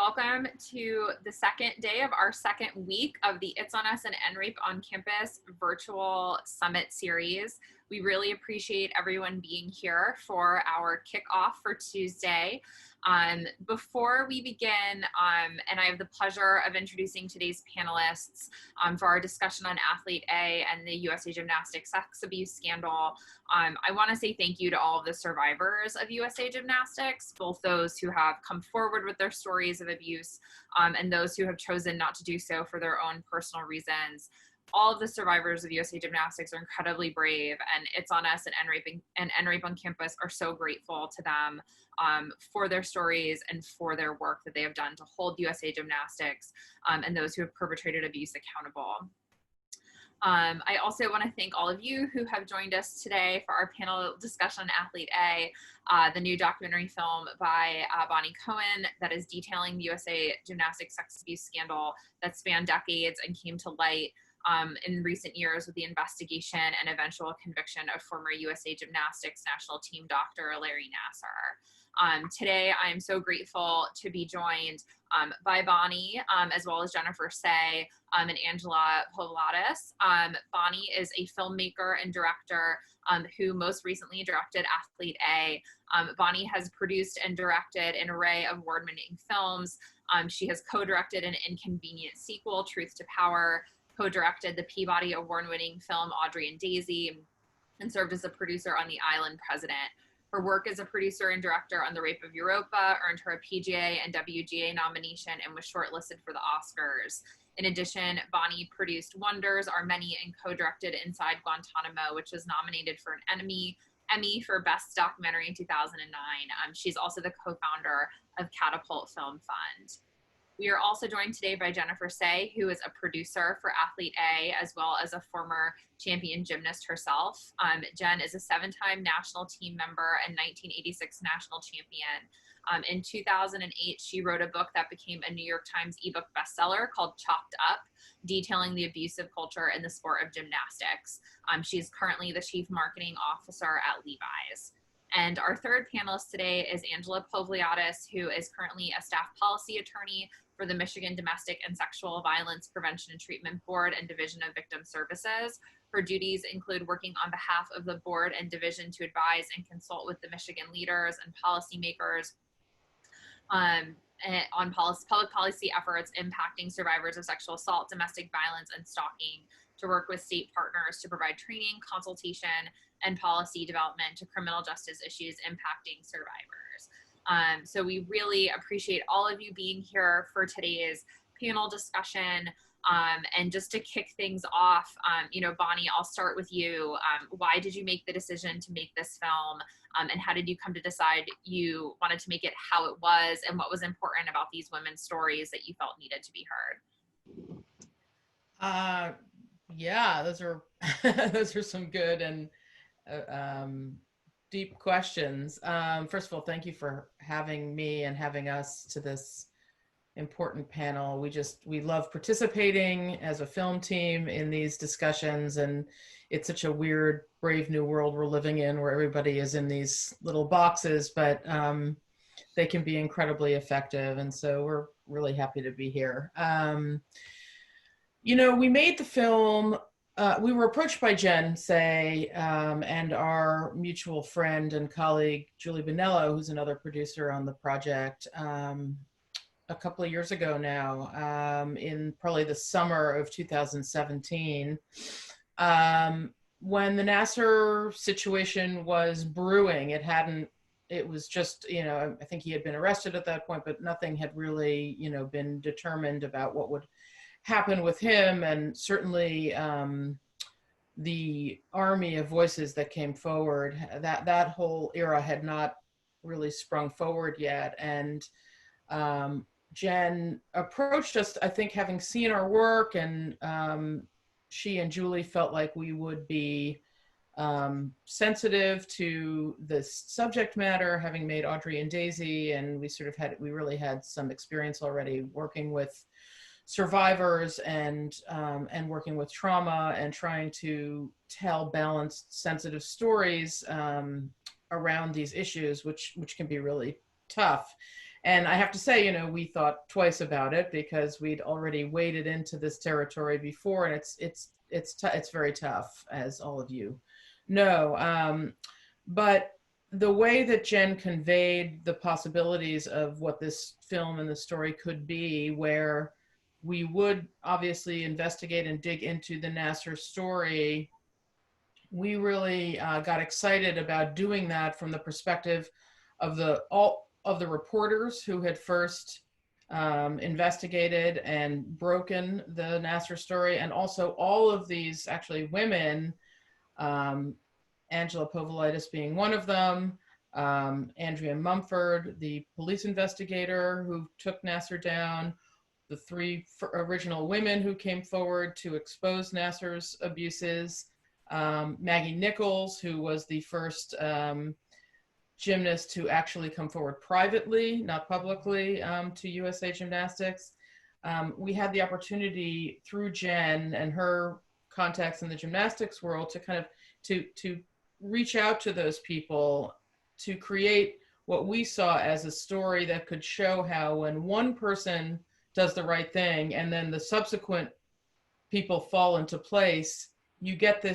Welcome to the second day of our second week of the It's On Us and NRAPE on Campus virtual summit series. We really appreciate everyone being here for our kickoff for Tuesday. Before we begin, and I have the pleasure of introducing today's panelists for our discussion on Athlete A and the USA Gymnastics sex abuse scandal, I want to say thank you to all of the survivors of USA Gymnastics, both those who have come forward with their stories of abuse and those who have chosen not to do so for their own personal reasons. All of the survivors of USA Gymnastics are incredibly brave, and It's On Us and NRAPE on Campus are so grateful to them for their stories and for their work that they have done to hold USA Gymnastics and those who have perpetrated abuse accountable. I also want to thank all of you who have joined us today for our panel discussion on Athlete A, the new documentary film by Bonni Cohen that is detailing the USA Gymnastics sex abuse scandal that spanned decades and came to light in recent years with the investigation and eventual conviction of former USA Gymnastics national team doctor Larry Nasser. Today, I am so grateful to be joined by Bonni, as well as Jennifere Sey and Angie Povilaitis. Bonni is a filmmaker and director who most recently directed Athlete A. Bonni has produced and directed an array of award-winning films. She has co-directed an inconvenient sequel, Truth to Power, co-directed the Peabody Award-winning film Audrey and Daisy, and served as a producer on The Island President. Her work as a producer and director on The Rape of Europa earned her a PGA and WGA nomination and was shortlisted for the Oscars. In addition, Bonni produced Wonders Are Many and co-directed Inside Guantanamo, which was nominated for an Emmy for Best Documentary in 2009. She's also the co-founder of Catapult Film Fund. We are also joined today by Jennifere Sey, who is a producer for Athlete A, as well as a former champion gymnast herself. Jen is a 7-time national team member and 1986 national champion. In 2008, she wrote a book that became a New York Times ebook bestseller called Chopped Up, detailing the abusive culture in the sport of gymnastics. She's currently the chief marketing officer at Levi's. And our third panelist today is Angie Povilaitis, who is currently a staff policy attorney for the Michigan Domestic and Sexual Violence Prevention and Treatment Board and Division of Victim Services. Her duties include working on behalf of the board and division to advise and consult with the Michigan leaders and policymakers on public policy efforts impacting survivors of sexual assault, domestic violence, and stalking, to work with state partners to provide training, consultation, and policy development to criminal justice issues impacting survivors. So we really appreciate all of you being here for today's panel discussion. And just to kick things off, Bonni, I'll start with you. Why did you make the decision to make this film? And how did you come to decide you wanted to make it how it was, and what was important about these women's stories that you felt needed to be heard? Yeah, those are those are some good and deep questions. First of all, thank you for having me and having us to this important panel. We love participating as a film team in these discussions, and it's such a weird, brave new world we're living in where everybody is in these little boxes, but they can be incredibly effective. And so we're really happy to be here. We made the film, we were approached by Jey Sey and our mutual friend and colleague, Julie Bonello, who's another producer on the project, a couple of years ago now, in probably the summer of 2017, when the Nasser situation was brewing. It was just, I think he had been arrested at that point, but nothing had really, been determined about what would happen with him. And certainly the army of voices that came forward, that whole era had not really sprung forward yet. And Jen approached us, I think, having seen our work, and she and Julie felt like we would be sensitive to this subject matter, having made Audrey and Daisy, and we really had some experience already working with survivors and working with trauma and trying to tell balanced, sensitive stories around these issues, which can be really tough. And I have to say, you know, we thought twice about it because we'd already waded into this territory before, and it's very tough, as all of you know. But the way that Jen conveyed the possibilities of what this film and the story could be, where we would obviously investigate and dig into the Nasser story, we really got excited about doing that from the perspective of all of the reporters who had first investigated and broken the Nasser story, and also all of these actually women, Angela Povilaitis being one of them, Andrea Mumford, the police investigator who took Nasser down, the three original women who came forward to expose Nasser's abuses, Maggie Nichols, who was the first gymnast to actually come forward privately, not publicly, to USA Gymnastics. We had the opportunity through Jen and her contacts in the gymnastics world to kind of to reach out to those people to create what we saw as a story that could show how when one person does the right thing and then the subsequent people fall into place, you get the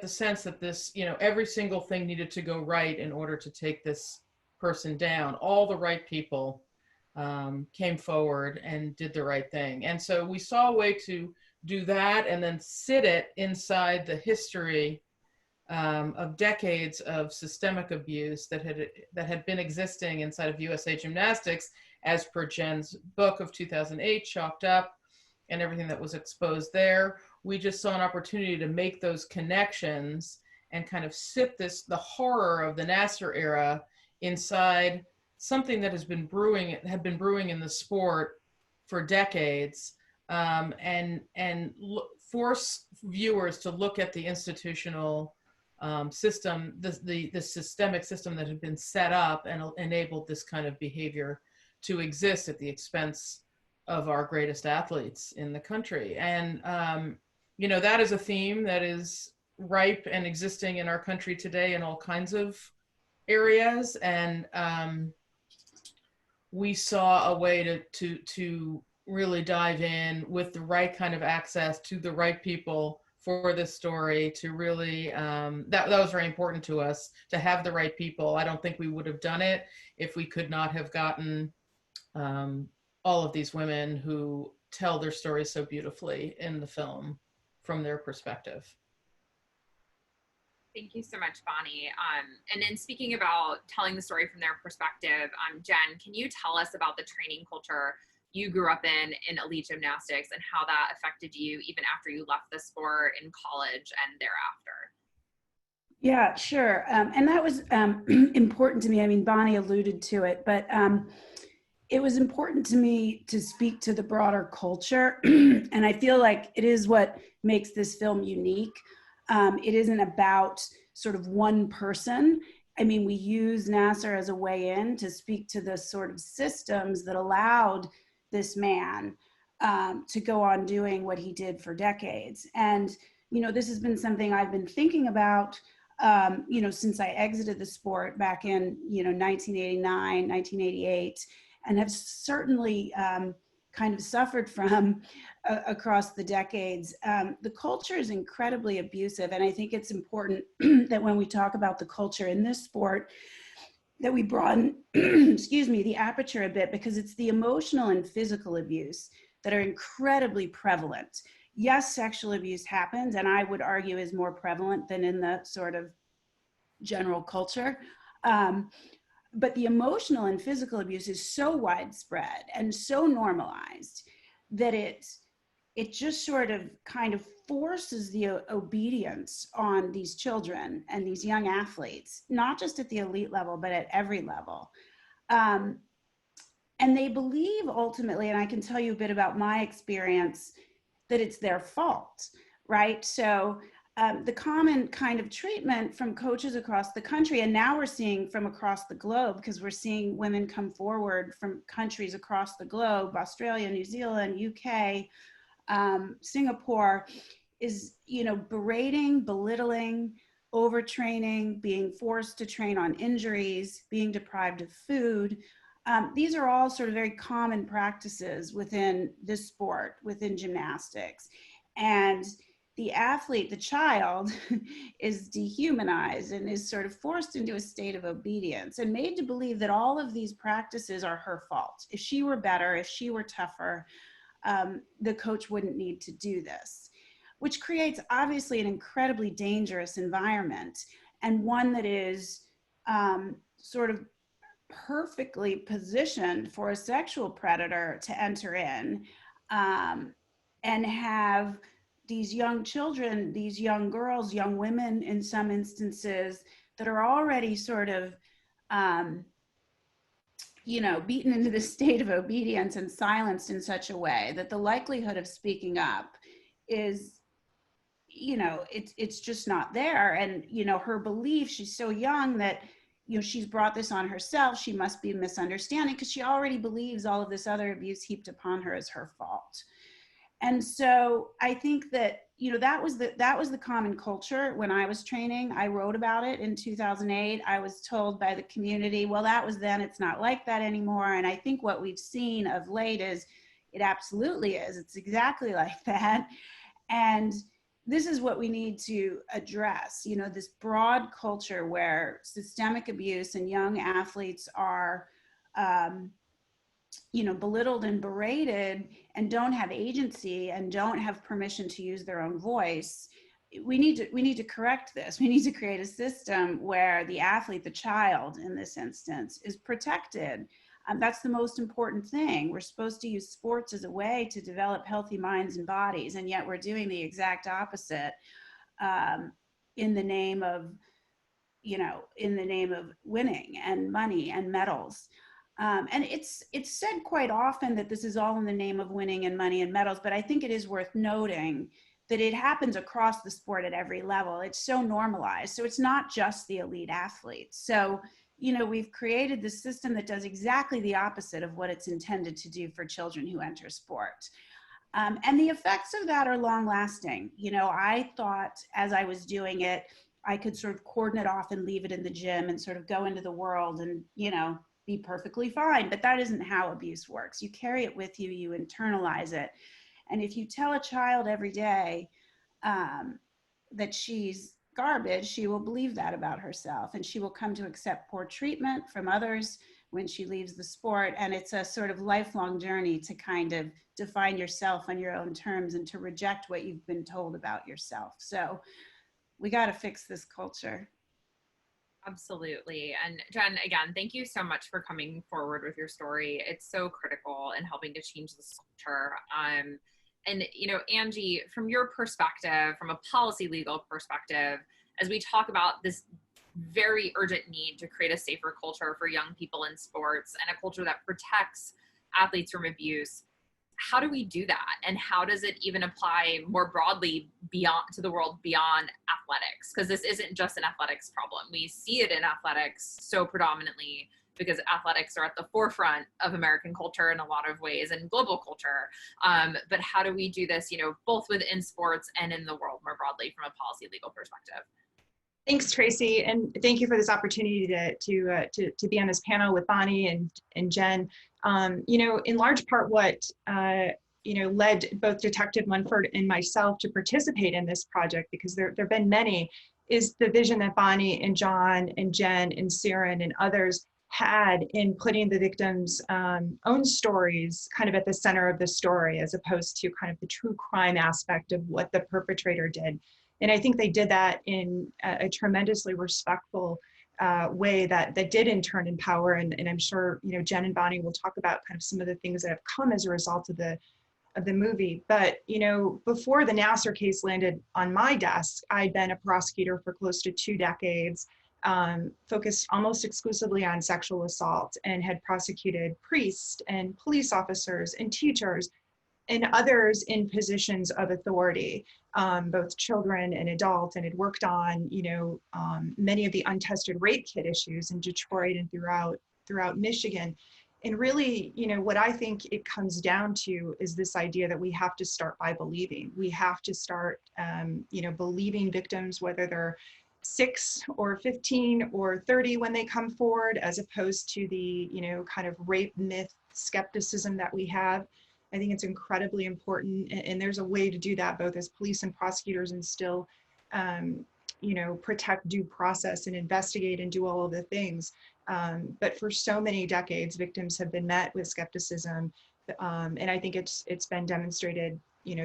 sense that this, you know, every single thing needed to go right in order to take this person down. All the right people came forward and did the right thing. And so we saw a way to do that and then sit it inside the history of decades of systemic abuse that had been existing inside of USA Gymnastics, as per Jen's book of 2008, Chalked Up, and everything that was exposed there. We just saw an opportunity to make those connections and kind of sit the horror of the Nasser era inside something that had been brewing in the sport for decades, and force viewers to look at the institutional system, the systemic system that had been set up and enabled this kind of behavior to exist at the expense of our greatest athletes in the country. And, you know, that is a theme that is ripe and existing in our country today in all kinds of areas. And we saw a way to really dive in with the right kind of access to the right people for this story, to really, that was very important to us, to have the right people. I don't think we would have done it if we could not have gotten all of these women who tell their stories so beautifully in the film from their perspective. Thank you so much, Bonni. And then speaking about telling the story from their perspective, Jen, can you tell us about the training culture you grew up in elite gymnastics and how that affected you even after you left the sport in college and thereafter? Yeah, sure. And that was important to me. I mean, Bonni alluded to it, but it was important to me to speak to the broader culture. And I feel like it is what makes this film unique. It isn't about sort of one person. I mean, we use Nasser as a way in to speak to the sort of systems that allowed this man to go on doing what he did for decades. And, you know, this has been something I've been thinking about, you know, since I exited the sport back in, you know, 1989, 1988, and have certainly kind of suffered from across the decades. The culture is incredibly abusive. And I think it's important that when we talk about the culture in this sport, that we broaden, excuse me, the aperture a bit, because it's the emotional and physical abuse that are incredibly prevalent. Yes, sexual abuse happens, and I would argue is more prevalent than in the sort of general culture. But the emotional and physical abuse is so widespread and so normalized that it just sort of kind of forces the obedience on these children and these young athletes, not just at the elite level, but at every level. And they believe ultimately, and I can tell you a bit about my experience, that it's their fault, right? So the common kind of treatment from coaches across the country, and now we're seeing from across the globe, because we're seeing women come forward from countries across the globe, Australia, New Zealand, UK, Singapore, is, you know, berating, belittling, overtraining, being forced to train on injuries, being deprived of food, These are all sort of very common practices within this sport, within gymnastics. And the athlete, the child, is dehumanized and is sort of forced into a state of obedience and made to believe that all of these practices are her fault. If she were better, if she were tougher, the coach wouldn't need to do this, which creates obviously an incredibly dangerous environment, and one that is sort of perfectly positioned for a sexual predator to enter in and have these young children, these young girls, young women in some instances, that are already sort of beaten into the state of obedience and silenced in such a way that the likelihood of speaking up is, it's just not there. And, her belief, she's so young that, she's brought this on herself. She must be misunderstanding because she already believes all of this other abuse heaped upon her is her fault. And so I think that, that was the common culture when I was training. I wrote about it in 2008. I was told by the community, well, that was then, it's not like that anymore. And I think what we've seen of late is it absolutely is. It's exactly like that. And this is what we need to address, this broad culture where systemic abuse and young athletes are, belittled and berated and don't have agency and don't have permission to use their own voice. We need to correct this. We need to create a system where the athlete, the child in this instance, is protected. That's the most important thing. We're supposed to use sports as a way to develop healthy minds and bodies, and yet we're doing the exact opposite in the name of winning and money and medals. And it's said quite often that this is all in the name of winning and money and medals, but I think it is worth noting that it happens across the sport at every level. It's so normalized. So it's not just the elite athletes. So, we've created this system that does exactly the opposite of what it's intended to do for children who enter sport. And the effects of that are long lasting. I thought as I was doing it, I could sort of cordon it off and leave it in the gym and sort of go into the world and, be perfectly fine. But that isn't how abuse works. You carry it with you, you internalize it. And if you tell a child every day that she's garbage, she will believe that about herself, and she will come to accept poor treatment from others when she leaves the sport. And it's a sort of lifelong journey to kind of define yourself on your own terms and to reject what you've been told about yourself. So we got to fix this culture. Absolutely. And Jen, again, thank you so much for coming forward with your story. It's so critical in helping to change this culture. And, Angie, from your perspective, from a policy legal perspective, as we talk about this very urgent need to create a safer culture for young people in sports and a culture that protects athletes from abuse, how do we do that? And how does it even apply more broadly to the world beyond athletics? Because this isn't just an athletics problem. We see it in athletics so predominantly because athletics are at the forefront of American culture in a lot of ways and global culture. But how do we do this, both within sports and in the world more broadly from a policy legal perspective? Thanks, Tracey, and thank you for this opportunity to be on this panel with Bonni and Jen. In large part, what led both Detective Munford and myself to participate in this project, because there have been many, is the vision that Bonni and John and Jen and Siren and others had in putting the victims' own stories kind of at the center of the story, as opposed to kind of the true crime aspect of what the perpetrator did. And I think they did that in a tremendously respectful way that did in turn empower. And I'm sure, Jen and Bonni will talk about kind of some of the things that have come as a result of the movie. But, before the Nasser case landed on my desk, I'd been a prosecutor for close to 2 decades, focused almost exclusively on sexual assault, and had prosecuted priests and police officers and teachers and others in positions of authority, both children and adults, and had worked on, many of the untested rape kit issues in Detroit and throughout Michigan. And really, what I think it comes down to is this idea that we have to start by believing. We have to start, believing victims, whether they're 6 or 15 or 30 when they come forward, as opposed to the, kind of rape myth skepticism that we have. I think it's incredibly important, and there's a way to do that both as police and prosecutors, and still, protect due process and investigate and do all of the things. But for so many decades, victims have been met with skepticism, and I think it's been demonstrated,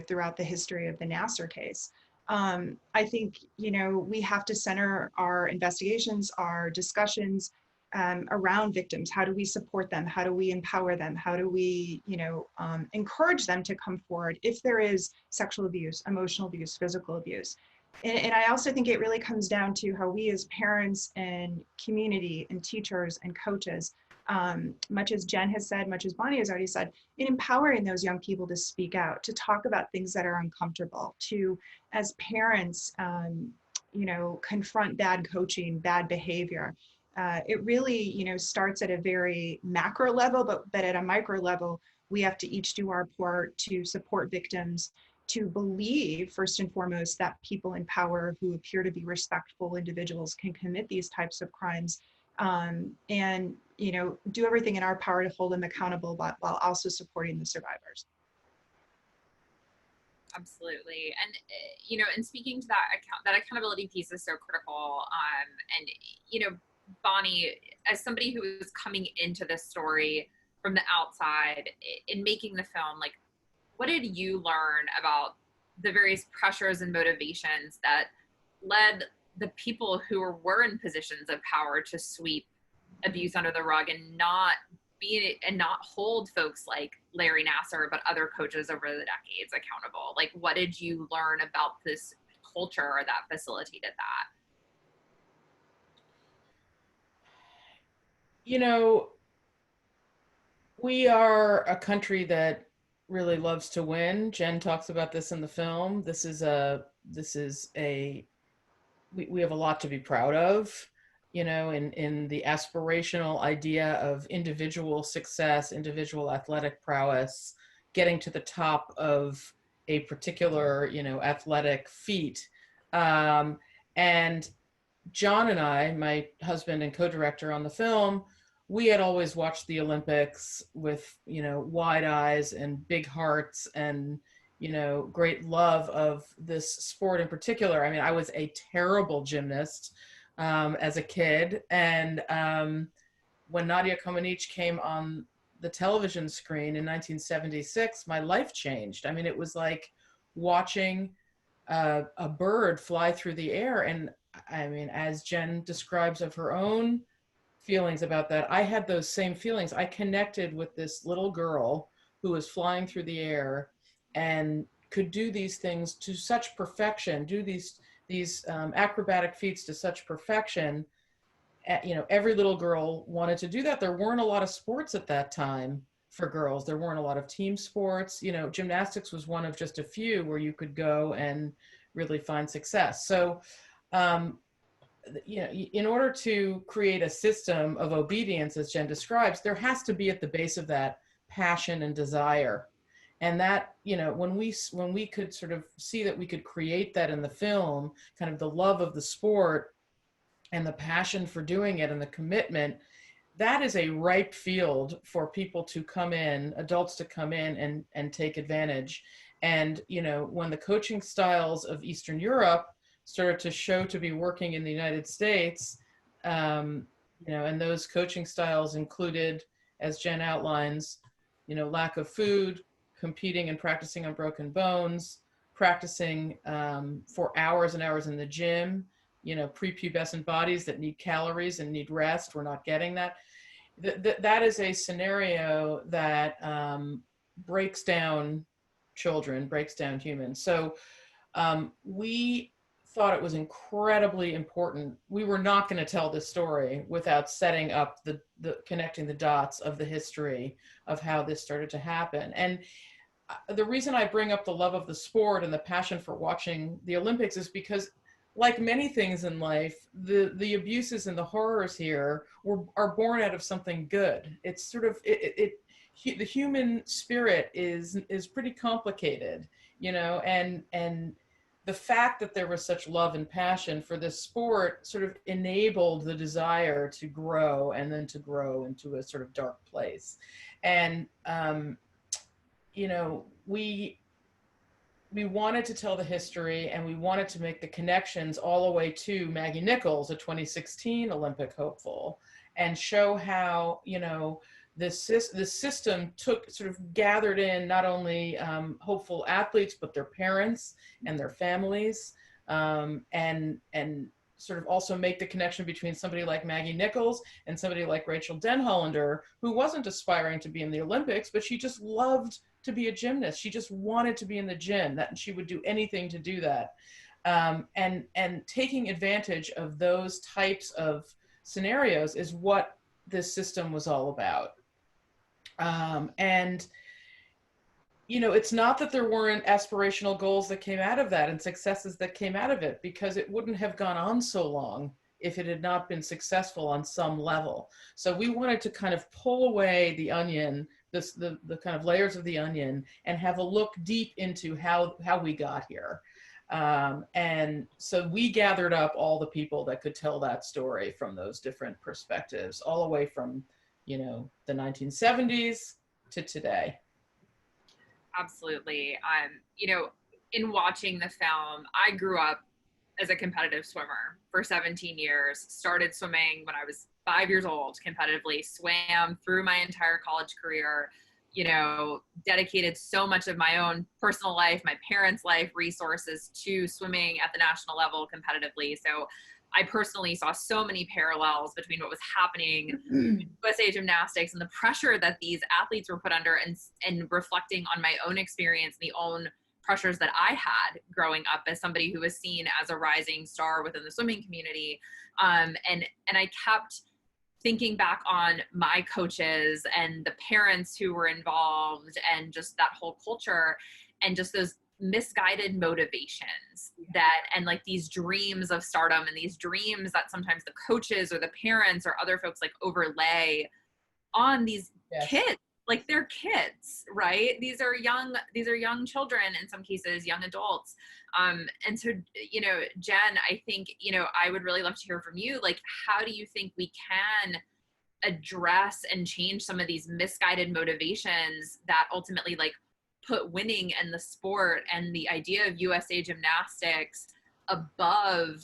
throughout the history of the Nasser case. I think, we have to center our investigations, our discussions around victims. How do we support them? How do we empower them? How do we, encourage them to come forward if there is sexual abuse, emotional abuse, physical abuse? And I also think it really comes down to how we as parents and community and teachers and coaches, much as Jen has said, much as Bonni has already said, in empowering those young people to speak out, to talk about things that are uncomfortable, to, as parents, confront bad coaching, bad behavior. It really, starts at a very macro level, but at a micro level, we have to each do our part to support victims, to believe, first and foremost, that people in power who appear to be respectful individuals can commit these types of crimes, and, do everything in our power to hold them accountable, but while also supporting the survivors. Absolutely. And, and speaking to that accountability piece is so critical. And, Bonni, as somebody who is coming into this story from the outside in making the film, like, what did you learn about the various pressures and motivations that led the people who were in positions of power to sweep abuse under the rug and not hold folks like Larry Nasser, but other coaches over the decades accountable? Like, what did you learn about this culture that facilitated that? We are a country that really loves to win. Jen talks about this in the film. We have a lot to be proud of, in the aspirational idea of individual success, individual athletic prowess, getting to the top of a particular, athletic feat. And John and I, my husband and co-director on the film, we had always watched the Olympics with, wide eyes and big hearts and, great love of this sport in particular. I mean, I was a terrible gymnast as a kid. And when Nadia Comaneci came on the television screen in 1976, my life changed. I mean, it was like watching a bird fly through the air. And I mean, as Jen describes of her own feelings about that, I had those same feelings. I connected with this little girl who was flying through the air and could do these things to such perfection, do these acrobatic feats to such perfection. Every little girl wanted to do that. There weren't a lot of sports at that time for girls. There weren't a lot of team sports. Gymnastics was one of just a few where you could go and really find success. So, in order to create a system of obedience, as Jen describes, there has to be at the base of that passion and desire. And that, when we could sort of see that we could create that in the film, kind of the love of the sport and the passion for doing it and the commitment, that is a ripe field for people to come in, adults to come in and take advantage. And, when the coaching styles of Eastern Europe started to show to be working in the United States, and those coaching styles included, as Jen outlines, lack of food, competing and practicing on broken bones, practicing for hours and hours in the gym, prepubescent bodies that need calories and need rest. We're not getting that. That is a scenario that breaks down children, breaks down humans. So we thought it was incredibly important. We were not going to tell this story without setting up the connecting the dots of the history of how this started to happen. And the reason I bring up the love of the sport and the passion for watching the Olympics is because, like many things in life, the abuses and the horrors here are born out of something good. It's sort of the human spirit is pretty complicated, and the fact that there was such love and passion for this sport sort of enabled the desire to grow, and then to grow into a sort of dark place. And, you know, we wanted to tell the history, and we wanted to make the connections all the way to Maggie Nichols, a 2016 Olympic hopeful, and show how, you know, this system sort of gathered in not only hopeful athletes, but their parents and their families, and sort of also make the connection between somebody like Maggie Nichols and somebody like Rachel Denhollander, who wasn't aspiring to be in the Olympics, but she just loved to be a gymnast. She just wanted to be in the gym, and she would do anything to do that. And taking advantage of those types of scenarios is what this system was all about. And, you know, it's not that there weren't aspirational goals that came out of that and successes that came out of it, because it wouldn't have gone on so long if it had not been successful on some level. So we wanted to kind of pull away the onion, the kind of layers of the onion, and have a look deep into how we got here. And so we gathered up all the people that could tell that story from those different perspectives, all the way from, you know, the 1970s to today. Absolutely. You know, in watching the film, I grew up as a competitive swimmer for 17 years, started swimming when I was 5 years old competitively, swam through my entire college career, you know, dedicated so much of my own personal life, my parents' life, resources to swimming at the national level competitively. So I personally saw so many parallels between what was happening in USA Gymnastics and the pressure that these athletes were put under, and reflecting on my own experience, the own pressures that I had growing up as somebody who was seen as a rising star within the swimming community. And I kept thinking back on my coaches and the parents who were involved, and just that whole culture, and just those misguided motivations that, and like these dreams of stardom, and these dreams that sometimes the coaches or the parents or other folks like overlay on these kids. Like, they're kids, right? These are young children, in some cases, young adults. And so, you know, Jen, I think, you know, I would really love to hear from you. Like, how do you think we can address and change some of these misguided motivations that ultimately like put winning and the sport and the idea of USA Gymnastics above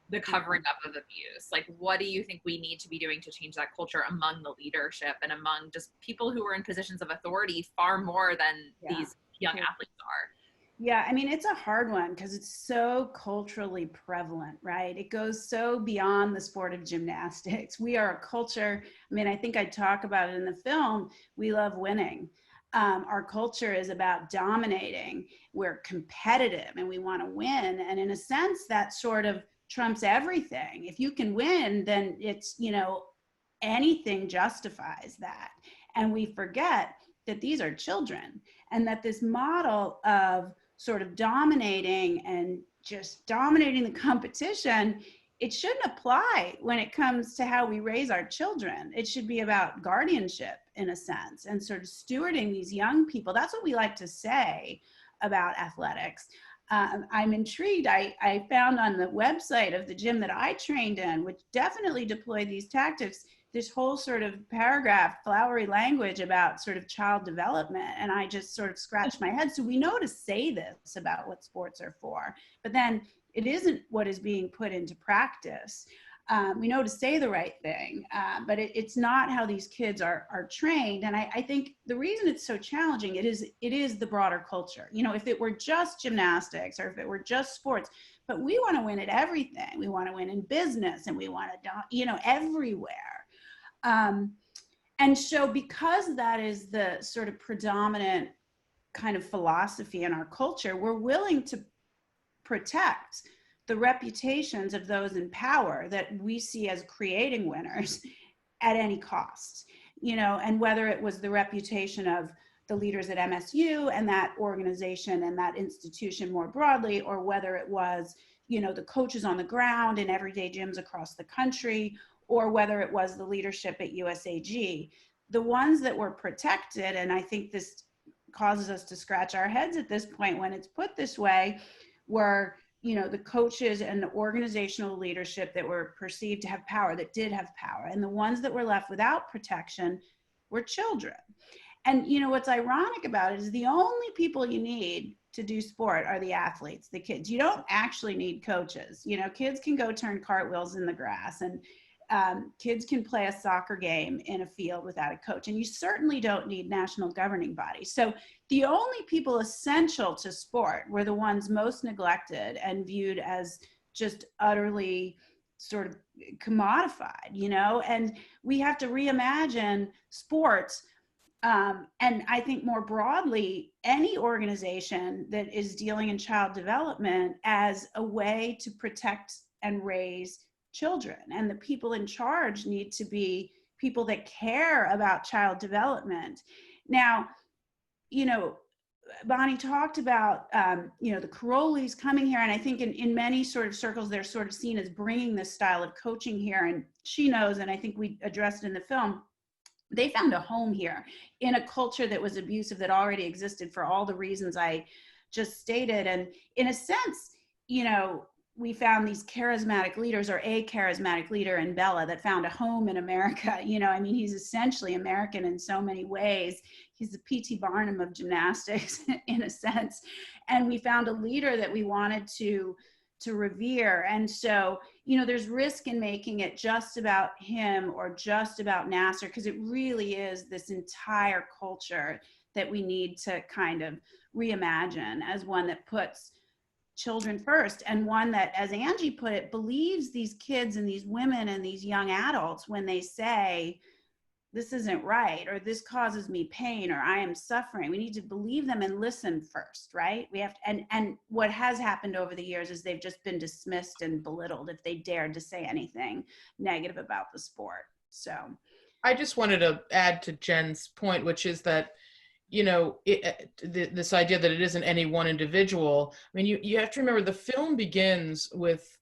the covering up of abuse? Like, what do you think we need to be doing to change that culture among the leadership and among just people who are in positions of authority far more than these young athletes are? Yeah, I mean, it's a hard one because it's so culturally prevalent, right? It goes so beyond the sport of gymnastics. We are a culture. I mean, I think I talk about it in the film. We love winning. Our culture is about dominating. We're competitive and we want to win. And in a sense, that sort of trumps everything. If you can win, then it's, you know, anything justifies that. And we forget that these are children, and that this model of sort of dominating and just dominating the competition, it shouldn't apply when it comes to how we raise our children. It should be about guardianship, in a sense, and sort of stewarding these young people. That's what we like to say about athletics. I'm intrigued. I found on the website of the gym that I trained in, which definitely deployed these tactics, this whole sort of paragraph, flowery language about sort of child development. And I just sort of scratched my head. So we know to say this about what sports are for, but then it isn't what is being put into practice. We know to say the right thing, but it's not how these kids are trained. And I think the reason it's so challenging, it is the broader culture. You know, if it were just gymnastics or if it were just sports, but we want to win at everything. We want to win in business, and we want to, you know, everywhere. And so because that is the sort of predominant kind of philosophy in our culture, we're willing to protect the reputations of those in power that we see as creating winners at any cost, you know, and whether it was the reputation of the leaders at MSU and that organization and that institution more broadly, or whether it was, you know, the coaches on the ground in everyday gyms across the country, or whether it was the leadership at USAG, the ones that were protected, and I think this causes us to scratch our heads at this point when it's put this way, were the coaches and the organizational leadership that were perceived to have power, that did have power. And the ones that were left without protection were children. And what's ironic about it is the only people you need to do sport are the athletes, the kids. You don't actually need coaches. Kids can go turn cartwheels in the grass, and kids can play a soccer game in a field without a coach. And you certainly don't need national governing bodies. So the only people essential to sport were the ones most neglected and viewed as just utterly sort of commodified, and we have to reimagine sports. And I think more broadly, any organization that is dealing in child development as a way to protect and raise children. And the people in charge need to be people that care about child development. Now, Bonni talked about, the Karolis coming here. And I think in many sort of circles, they're sort of seen as bringing this style of coaching here. And she knows, and I think we addressed it in the film, they found a home here in a culture that was abusive, that already existed for all the reasons I just stated. And in a sense, we found these charismatic leaders, or a charismatic leader in Bella, that found a home in America. He's essentially American in so many ways. He's the P.T. Barnum of gymnastics in a sense. And we found a leader that we wanted to revere. And so, there's risk in making it just about him or just about Nasser, because it really is this entire culture that we need to kind of reimagine as one that puts children first, and one that, as Angie put it, believes these kids and these women and these young adults when they say, this isn't right, or this causes me pain, or I am suffering. We need to believe them and listen first, right? We have to, and what has happened over the years is they've just been dismissed and belittled if they dared to say anything negative about the sport. So I just wanted to add to Jen's point, which is that, this idea that it isn't any one individual. I mean, you have to remember the film begins with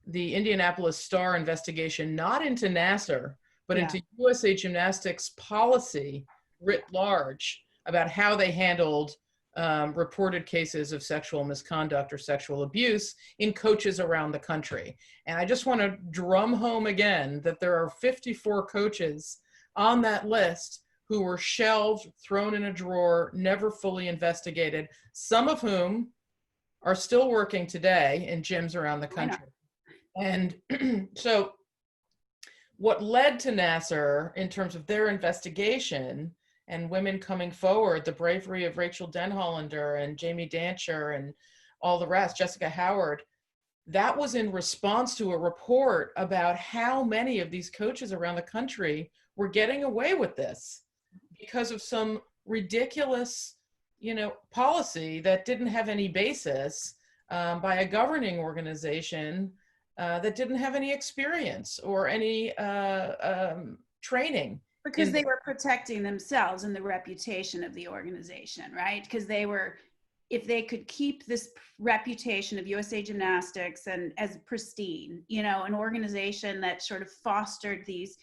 the Indianapolis Star investigation, not into Nasser, but into USA Gymnastics policy writ large about how they handled reported cases of sexual misconduct or sexual abuse in coaches around the country. And I just want to drum home again that there are 54 coaches on that list who were shelved, thrown in a drawer, never fully investigated, some of whom are still working today in gyms around the country. And so what led to Nasser in terms of their investigation and women coming forward, the bravery of Rachel Denhollander and Jamie Dancher and all the rest, Jessica Howard, that was in response to a report about how many of these coaches around the country were getting away with this because of some ridiculous, policy that didn't have any basis by a governing organization that didn't have any experience or any training. Because they were protecting themselves and the reputation of the organization, right? Because if they could keep this reputation of USA Gymnastics and as pristine, an organization that sort of fostered these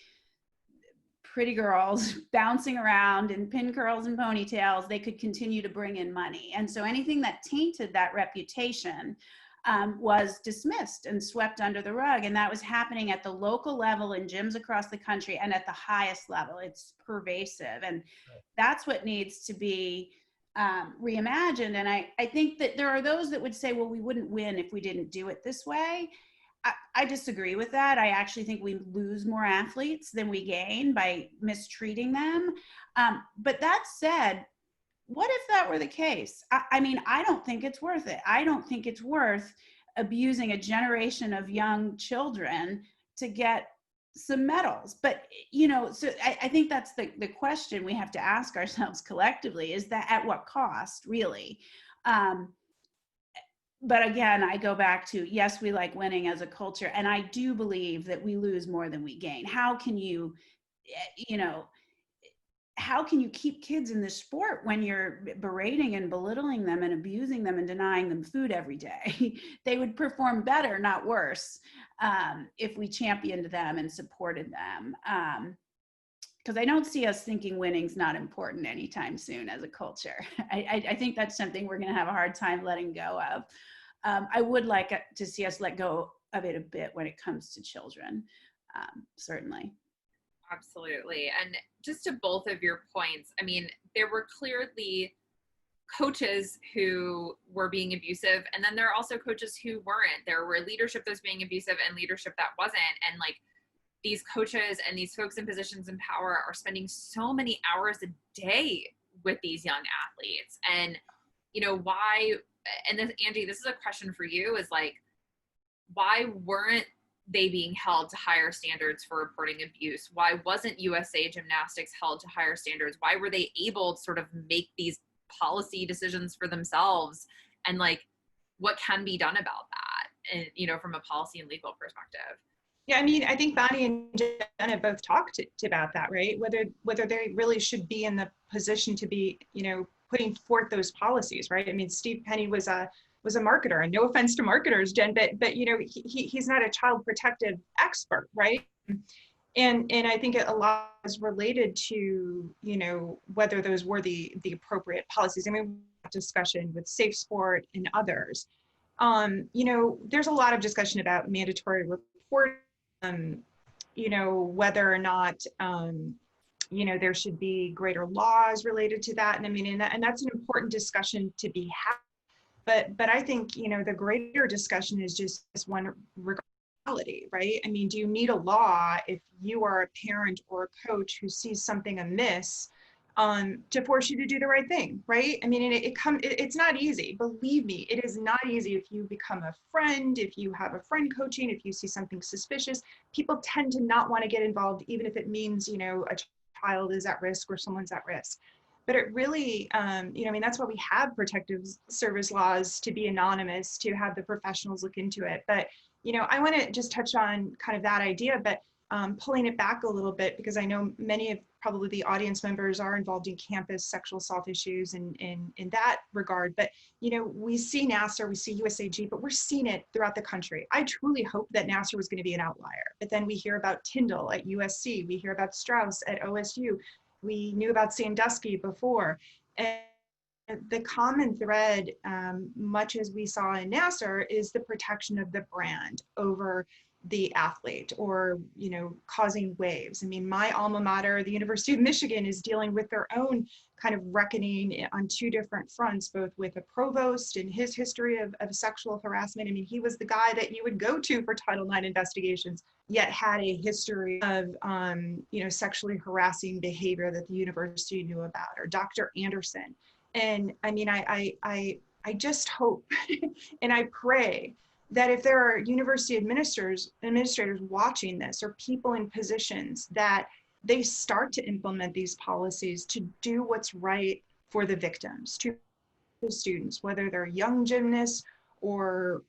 pretty girls bouncing around in pin curls and ponytails, they could continue to bring in money. And so anything that tainted that reputation was dismissed and swept under the rug. And that was happening at the local level in gyms across the country and at the highest level. It's pervasive. And that's what needs to be reimagined. And I think that there are those that would say, well, we wouldn't win if we didn't do it this way. I disagree with that. I actually think we lose more athletes than we gain by mistreating them. But that said, what if that were the case? I mean, I don't think it's worth it. I don't think it's worth abusing a generation of young children to get some medals. But, so I think that's the question we have to ask ourselves collectively, is that at what cost, really? But again, I go back to, yes, we like winning as a culture. And I do believe that we lose more than we gain. How can you keep kids in this sport when you're berating and belittling them and abusing them and denying them food every day? They would perform better, not worse, if we championed them and supported them. Because I don't see us thinking winning's not important anytime soon as a culture. I think that's something we're going to have a hard time letting go of. I would like to see us let go of it a bit when it comes to children, certainly. Absolutely. And just to both of your points, I mean, there were clearly coaches who were being abusive, and then there are also coaches who weren't. There were leadership that was being abusive and leadership that wasn't. And like, these coaches and these folks in positions of power are spending so many hours a day with these young athletes. And, you know, why, and this, Angie, this is a question for you, is like, why weren't they being held to higher standards for reporting abuse? Why wasn't USA Gymnastics held to higher standards? Why were they able to sort of make these policy decisions for themselves? And like, what can be done about that? And, you know, from a policy and legal perspective. Yeah, I mean, I think Bonni and Jen have both talked about that, right? Whether they really should be in the position to be, you know, putting forth those policies, right? I mean, Steve Penny was a marketer, and no offense to marketers, Jen, but you know, he's not a child protective expert, right? And I think a lot is related to, you know, whether those were the appropriate policies. I mean, discussion with Safe Sport and others. You know, there's a lot of discussion about mandatory reporting. You know, whether or not, you know, there should be greater laws related to that. And I mean, and that's an important discussion to be had. But I think, you know, the greater discussion is just this one reality, right? I mean, do you need a law if you are a parent or a coach who sees something amiss to force you to do the right thing, right? I mean, it's not easy. Believe me, it is not easy. If you become a friend, if you have a friend coaching, if you see something suspicious, people tend to not want to get involved, even if it means, you know, a child is at risk or someone's at risk. But it really, you know, I mean, that's why we have protective service laws, to be anonymous, to have the professionals look into it. But, you know, I want to just touch on kind of that idea, but pulling it back a little bit, because I know many of probably the audience members are involved in campus sexual assault issues and in that regard. But, you know, we see Nasser, we see USAG, but we're seeing it throughout the country. I truly hope that Nasser was going to be an outlier, but then we hear about Tyndall at USC, we hear about Strauss at OSU, we knew about Sandusky before. And the common thread, much as we saw in Nasser, is the protection of the brand over the athlete, or, you know, causing waves. I mean, my alma mater, the University of Michigan, is dealing with their own kind of reckoning on two different fronts, both with a provost and his history of sexual harassment. I mean, he was the guy that you would go to for Title IX investigations, yet had a history of, you know, sexually harassing behavior that the university knew about, or Dr. Anderson. And I mean, I just hope and I pray that if there are university administrators watching this, or people in positions, that they start to implement these policies to do what's right for the victims, to the students, whether they're young gymnasts or,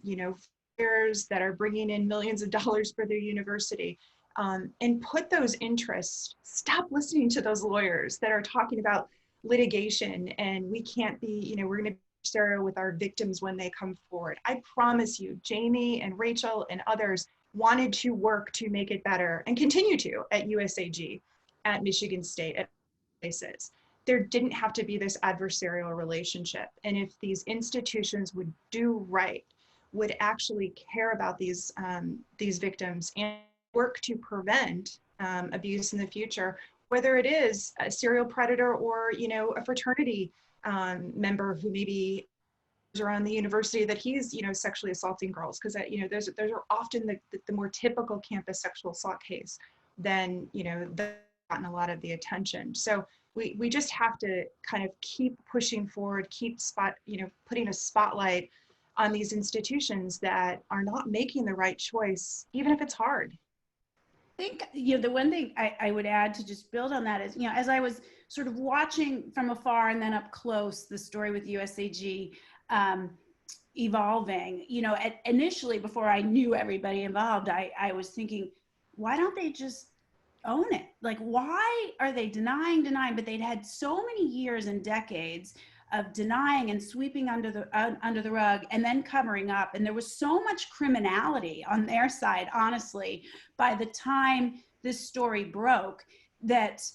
you know, players that are bringing in millions of dollars for their university, and put those interests, stop listening to those lawyers that are talking about litigation and we can't be, you know, we're going to stereo with our victims when they come forward. I promise you, Jamie and Rachel and others wanted to work to make it better, and continue to at USAG, at Michigan State, at places. There didn't have to be this adversarial relationship. And if these institutions would do right, would actually care about these victims and work to prevent abuse in the future, whether it is a serial predator or, you know, a fraternity member who maybe is around the university that he's, you know, sexually assaulting girls, because you know, those are often the more typical campus sexual assault case, then, you know, that's gotten a lot of the attention. So we just have to kind of keep pushing forward, keep putting a spotlight on these institutions that are not making the right choice, even if it's hard. I think, you know, the one thing I would add to just build on that is, you know, as I was sort of watching from afar and then up close the story with USAG evolving, you know, initially, before I knew everybody involved, I was thinking, why don't they just own it? Like, why are they denying? But they'd had so many years and decades of denying and sweeping under the rug and then covering up. And there was so much criminality on their side, honestly, by the time this story broke, that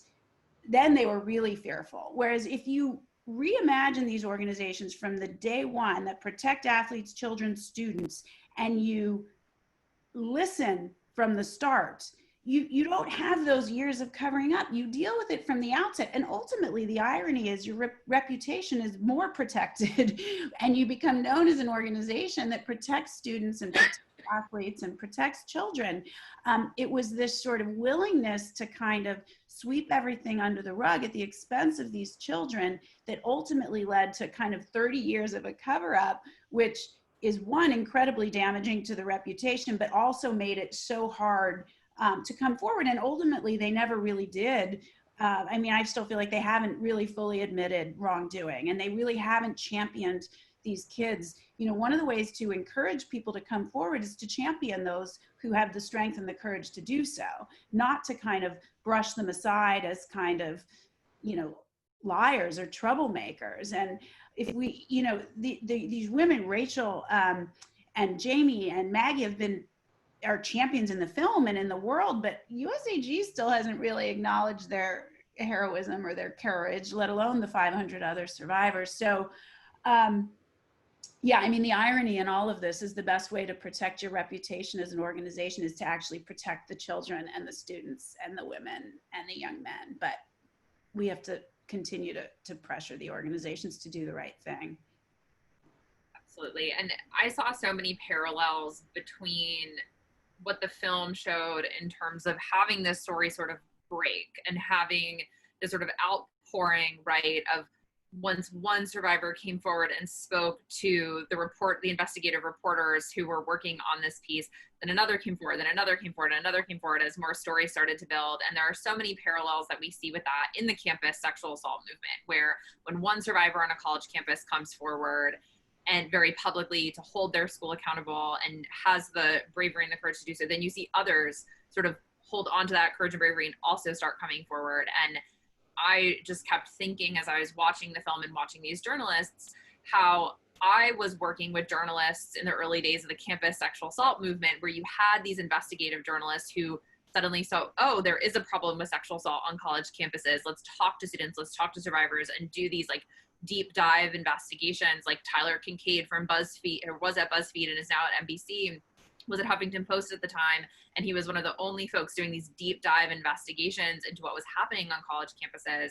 then they were really fearful. Whereas if you reimagine these organizations from the day one that protect athletes, children, students, and you listen from the start, you don't have those years of covering up. You deal with it from the outset. And ultimately, the irony is your reputation is more protected and you become known as an organization that protects students and protects athletes and protects children. It was this sort of willingness to kind of sweep everything under the rug at the expense of these children that ultimately led to kind of 30 years of a cover up, which is one, incredibly damaging to the reputation, but also made it so hard to come forward. And ultimately, they never really did. I mean, I still feel like they haven't really fully admitted wrongdoing, and they really haven't championed these kids. You know, one of the ways to encourage people to come forward is to champion those who have the strength and the courage to do so, not to kind of brush them aside as kind of, you know, liars or troublemakers. And if we, you know, these women, Rachel and Jamie and Maggie are champions in the film and in the world, but USAG still hasn't really acknowledged their heroism or their courage, let alone the 500 other survivors. So, yeah, I mean, the irony in all of this is the best way to protect your reputation as an organization is to actually protect the children and the students and the women and the young men. But we have to continue to pressure the organizations to do the right thing. Absolutely. And I saw so many parallels between what the film showed in terms of having this story sort of break and having this sort of outpouring, right, of once one survivor came forward and spoke to the investigative reporters who were working on this piece, then another came forward, then another came forward, and another came forward as more stories started to build. And there are so many parallels that we see with that in the campus sexual assault movement, where when one survivor on a college campus comes forward and very publicly to hold their school accountable and has the bravery and the courage to do so, then you see others sort of hold on to that courage and bravery and also start coming forward. And I just kept thinking as I was watching the film and watching these journalists, how I was working with journalists in the early days of the campus sexual assault movement, where you had these investigative journalists who suddenly saw, oh, there is a problem with sexual assault on college campuses. Let's talk to students, let's talk to survivors, and do these like deep dive investigations. Like Tyler Kincaid from BuzzFeed, or was at BuzzFeed and is now at NBC, was at Huffington Post at the time, and he was one of the only folks doing these deep dive investigations into what was happening on college campuses.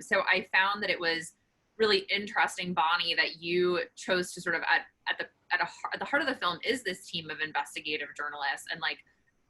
So I found that it was really interesting, Bonni, that you chose to sort of at the heart of the film is this team of investigative journalists, and like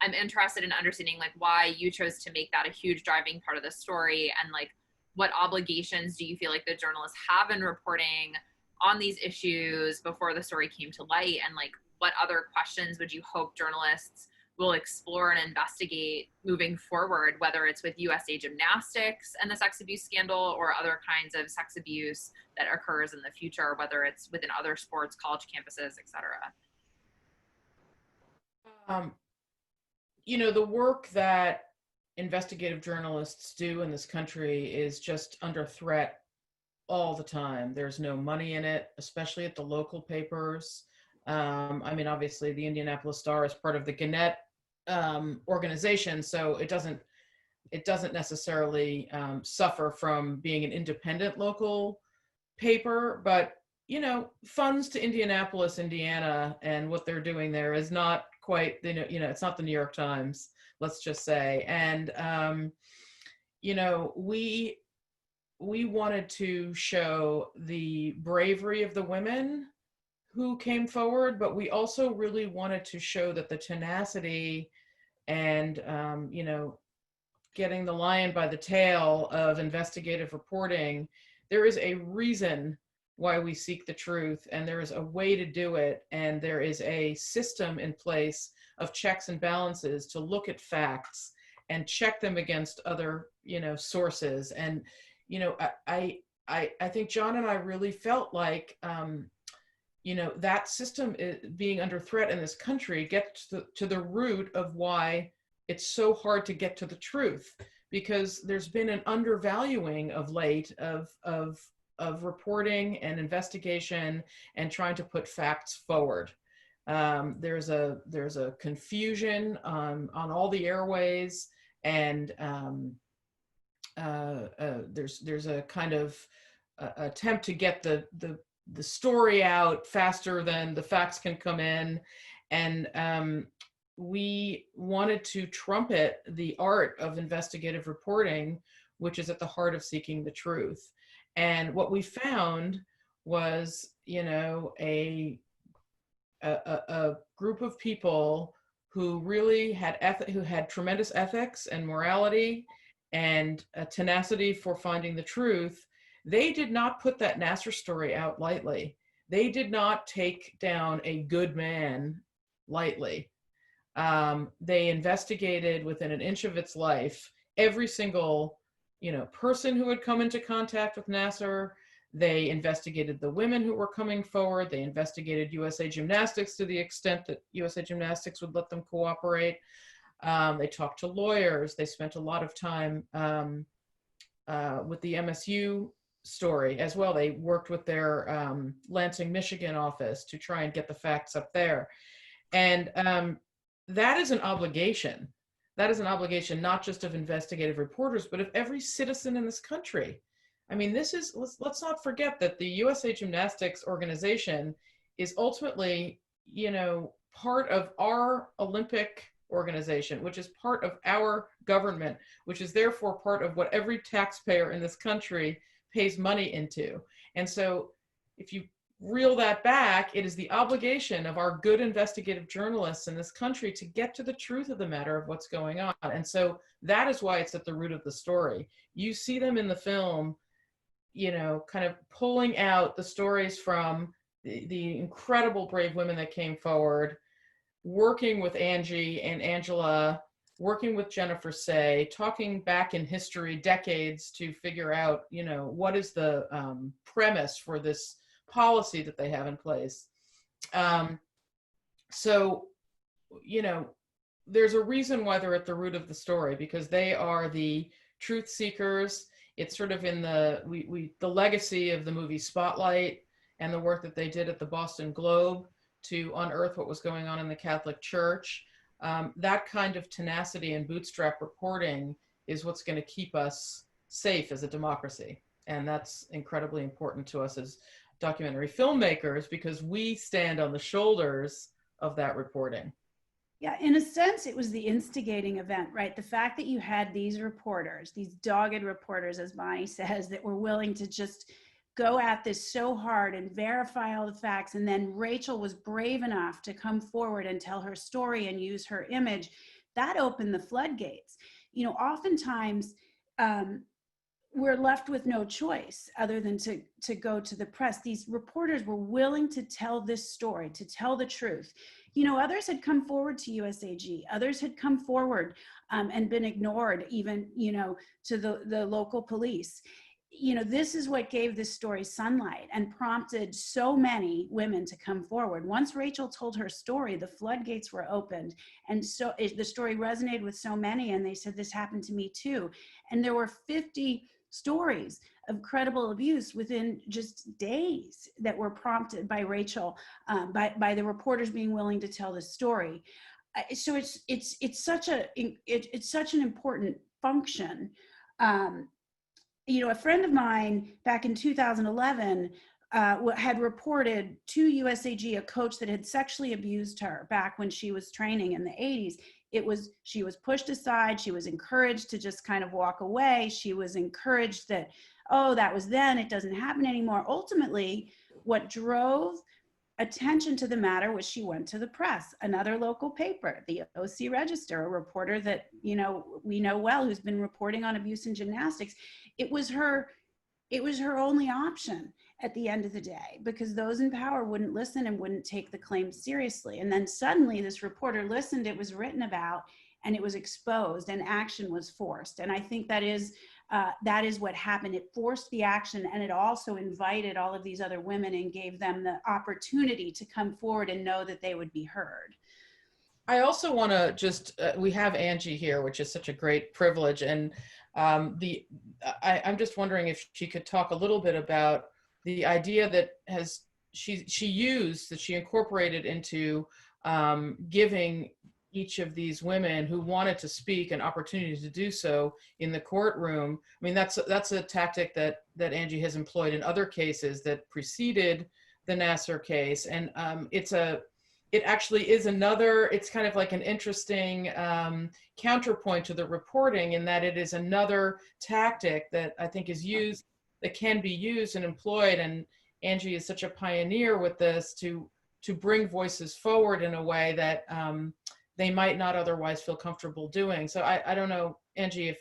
I'm interested in understanding like why you chose to make that a huge driving part of the story, and like what obligations do you feel like the journalists have in reporting on these issues before the story came to light, and like what other questions would you hope journalists will explore and investigate moving forward, whether it's with USA Gymnastics and the sex abuse scandal or other kinds of sex abuse that occurs in the future, whether it's within other sports, college campuses, et cetera? You know, the work that investigative journalists do in this country is just under threat all the time. There's no money in it, especially at the local papers. I mean, obviously the Indianapolis Star is part of the Gannett organization, so it doesn't necessarily suffer from being an independent local paper, but you know, funds to Indianapolis, Indiana, and what they're doing there is not quite, you know, it's not the New York Times, let's just say. And you know, we wanted to show the bravery of the women who came forward, but we also really wanted to show that the tenacity and, you know, getting the lion by the tail of investigative reporting, there is a reason why we seek the truth, and there is a way to do it, and there is a system in place of checks and balances to look at facts and check them against other, you know, sources. And, you know, I think John and I really felt like, you know, that system is being under threat in this country gets to the root of why it's so hard to get to the truth, because there's been an undervaluing of late of reporting and investigation and trying to put facts forward. There's a confusion on all the airways, and there's a kind of attempt to get the story out faster than the facts can come in. And we wanted to trumpet the art of investigative reporting, which is at the heart of seeking the truth. And what we found was, you know, a group of people who really who had tremendous ethics and morality and a tenacity for finding the truth. They did not put that Nasser story out lightly. They did not take down a good man lightly. They investigated within an inch of its life every single, you know, person who had come into contact with Nasser. They investigated the women who were coming forward. They investigated USA Gymnastics to the extent that USA Gymnastics would let them cooperate. They talked to lawyers. They spent a lot of time with the MSU story as well. They worked with their Lansing, Michigan office to try and get the facts up there. And that is an obligation. That is an obligation not just of investigative reporters, but of every citizen in this country. I mean, this is, let's not forget that the USA Gymnastics organization is ultimately, you know, part of our Olympic organization, which is part of our government, which is therefore part of what every taxpayer in this country pays money into. And so if you reel that back, it is the obligation of our good investigative journalists in this country to get to the truth of the matter of what's going on. And so that is why it's at the root of the story. You see them in the film, you know, kind of pulling out the stories from the incredible brave women that came forward, working with Angie and Angela, working with Jennifere Sey, talking back in history decades to figure out, you know, what is the premise for this policy that they have in place. So, you know, there's a reason why they're at the root of the story, because they are the truth seekers. It's sort of in the legacy of the movie Spotlight and the work that they did at the Boston Globe to unearth what was going on in the Catholic Church. That kind of tenacity and bootstrap reporting is what's going to keep us safe as a democracy. And that's incredibly important to us as documentary filmmakers, because we stand on the shoulders of that reporting. Yeah, in a sense, it was the instigating event, right? The fact that you had these reporters, these dogged reporters, as Bonni says, that were willing to just go at this so hard and verify all the facts. And then Rachel was brave enough to come forward and tell her story and use her image. That opened the floodgates. You know, oftentimes, we're left with no choice other than to go to the press. These reporters were willing to tell this story, to tell the truth. You know, others had come forward to USAG, others had come forward and been ignored, even, you know, to the local police. You know, this is what gave this story sunlight and prompted so many women to come forward. Once Rachel told her story, the floodgates were opened. And so the story resonated with so many, and they said, this happened to me too. And there were 50 stories of credible abuse within just days that were prompted by Rachel, by the reporters being willing to tell the story. So it's such an important function. You know, a friend of mine back in 2011 had reported to USAG a coach that had sexually abused her back when she was training in the 80s. She was pushed aside. She was encouraged to just kind of walk away. She was encouraged that, oh, that was then, it doesn't happen anymore. Ultimately, what drove attention to the matter was she went to the press, another local paper, the OC Register, a reporter that, you know, we know well, who's been reporting on abuse in gymnastics. It was her only option at the end of the day, because those in power wouldn't listen and wouldn't take the claim seriously. And then suddenly this reporter listened, it was written about, and it was exposed, and action was forced. And I think that is what happened. It forced the action, and it also invited all of these other women and gave them the opportunity to come forward and know that they would be heard. I also want to just, we have Angie here, which is such a great privilege. And I'm just wondering if she could talk a little bit about the idea that she incorporated into giving, each of these women who wanted to speak an opportunity to do so in the courtroom. I mean, that's a tactic that Angie has employed in other cases that preceded the Nasser case. And it actually is it's kind of like an interesting counterpoint to the reporting, in that it is another tactic that I think is used, that can be used and employed. And Angie is such a pioneer with this to bring voices forward in a way that they might not otherwise feel comfortable doing. So I don't know, Angie, if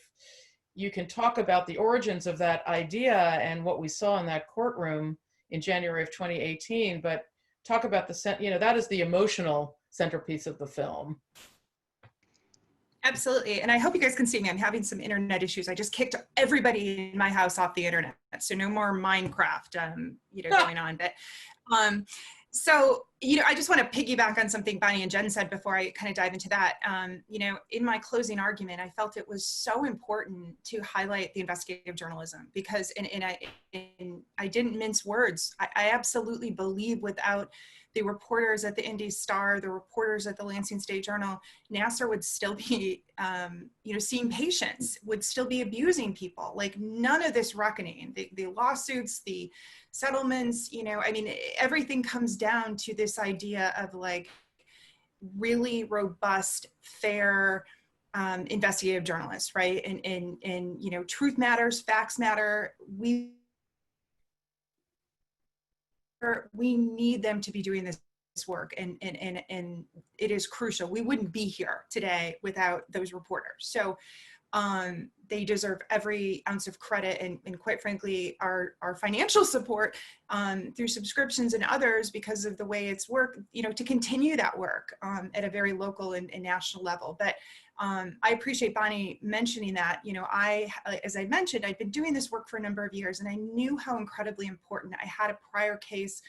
you can talk about the origins of that idea and what we saw in that courtroom in January of 2018, but talk about that is the emotional centerpiece of the film. Absolutely. And I hope you guys can see me. I'm having some internet issues. I just kicked everybody in my house off the internet. So no more Minecraft, going on. But so, I just want to piggyback on something Bonni and Jen said before I kind of dive into that. In my closing argument, I felt it was so important to highlight the investigative journalism, because, and I didn't mince words. I absolutely believe without the reporters at the Indy Star, the reporters at the Lansing State Journal, Nasser would still be, seeing patients, would still be abusing people. Like, none of this reckoning, the lawsuits, the settlements, everything comes down to this idea of like really robust, fair, investigative journalists, right? And truth matters, facts matter. We need them to be doing this work, and it is crucial. We wouldn't be here today without those reporters. So they deserve every ounce of credit, and quite frankly, our financial support through subscriptions and others, because of the way it's worked, to continue that work at a very local and national level. But I appreciate Bonni mentioning that. As I mentioned, I'd been doing this work for a number of years, and I knew how incredibly important. I had a prior case